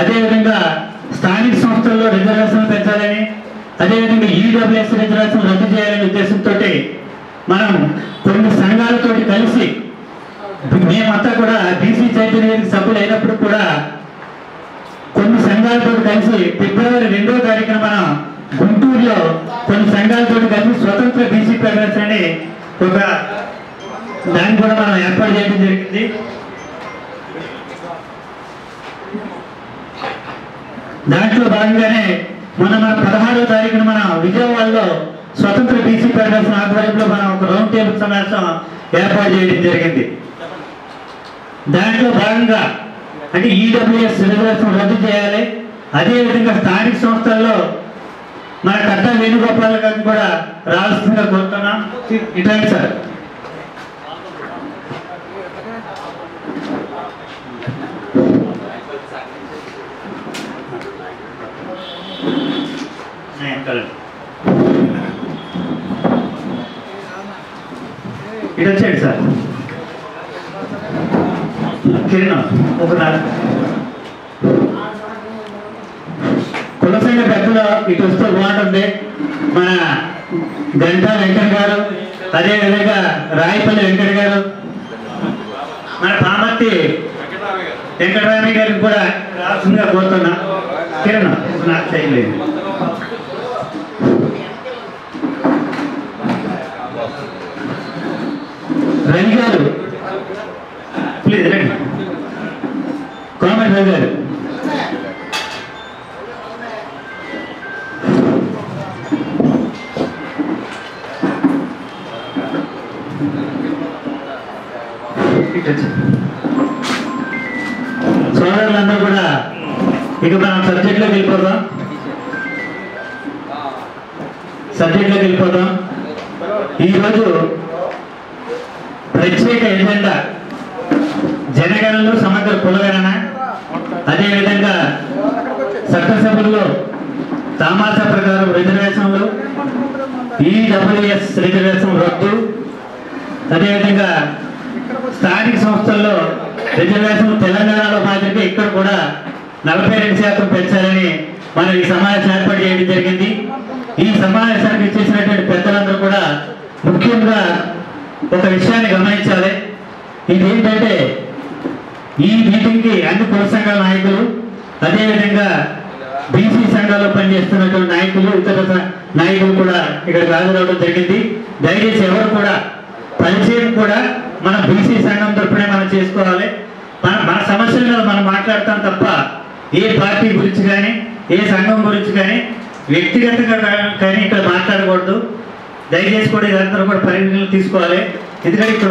అదేవిధంగా స్థానిక సంస్థల్లో రిజర్వేషన్ పెంచాలని, అదేవిధంగా ఈడబ్ల్యూఎస్ రిజర్వేషన్ రద్దు చేయాలనే ఉద్దేశంతో మనం కొన్ని సంఘాలతోటి కలిసి మేమంతా కూడా బీసీ చైతన్య సభ్యులు అయినప్పుడు కూడా కొన్ని సంఘాలతో కలిసి ఫిబ్రవరి 2వ తారీఖున మనం గుంటూరులో కొన్ని సంఘాలతో కలిసి స్వతంత్ర బీసీ ఫెడరేషన్ అని ఒక దాన్ని కూడా మనం ఏర్పాటు చేయడం జరిగింది. దాంట్లో భాగంగానే మొన్న మన 16వ తారీఖున మనం విజయవాడలో స్వతంత్ర బీసీ ఫెడరేషన్ ఆధ్వర్యంలో మనం ఒక రౌండ్ టేబుల్ సమావేశం ఏర్పాటు చేయడం జరిగింది. దాంట్లో భాగంగా అంటే ఈడబ్ల్యూఎస్ రిజర్వేషన్ రద్దు చేయాలి, అదేవిధంగా స్థానిక సంస్థల్లో మన కట్టా వేణుగోపాల్ గారిని కూడా రావాల్సిందిగా కోరుతున్నాం. ఇట్లాంటి సార్ ఇటు వచ్చాడు సార్ కిరణ్ ఒక కుల సంఘ పెద్దలు ఇటు వస్తే బాగుంటుంది. మన గంటా వెంకట గారు, అదేవిధంగా రాయపల్లి వెంకట గారు, మన పామర్తి వెంకటరామి గారికి కూడా రావాల్సిందిగా కోరుతున్నా. కిరణ్ నాకు చేయలేదు. రవి గారు ప్లీజ్ రండి. కోమటి రవి గారు, సోదరులందరూ కూడా ఇక మనం సబ్జెక్ట్లోకి వెళ్ళిపోతాం. ఈరోజు ప్రత్యేక ఎజెండా జనగణనలో సమగ్ర కులగణన, అదేవిధంగా చట్టసభల్లో తామాసా ప్రకారం రిజర్వేషన్లు, ఈడబ్ల్యూఎస్ రిజర్వేషన్ రద్దు, అదేవిధంగా స్థానిక సంస్థల్లో రిజర్వేషన్ తెలంగాణలో మాదిరిగా ఇక్కడ కూడా 42% పెంచాలని మనం ఈ సమావేశం ఏర్పాటు చేయడం జరిగింది. ఈ సమావేశానికి ఇచ్చేసినటువంటి పెద్దలందరూ కూడా ముఖ్యంగా ఒక విషయాన్ని గమనించాలి. ఇదేంటంటే ఈ మీటింగ్కి అన్ని కుల సంఘాల నాయకులు, అదేవిధంగా బీసీ సంఘాల్లో పనిచేస్తున్నటువంటి నాయకులు, ఇతర నాయకులు కూడా ఇక్కడికి హాజరవడం జరిగింది. దయచేసి ఎవరు కూడా పరిచయం కూడా మన బీసీ సంఘం తరపునే మనం చేసుకోవాలి. మన సమస్యల మీద మనం మాట్లాడతాం తప్ప ఏ పార్టీ గురించి కానీ ఏ సంఘం గురించి కానీ వ్యక్తిగతంగా కానీ ఇక్కడ మాట్లాడకూడదు. దయచేసి కూడా ఇదంతా కూడా పరిగణనలు తీసుకోవాలి. ఎందుకంటే ఇక్కడ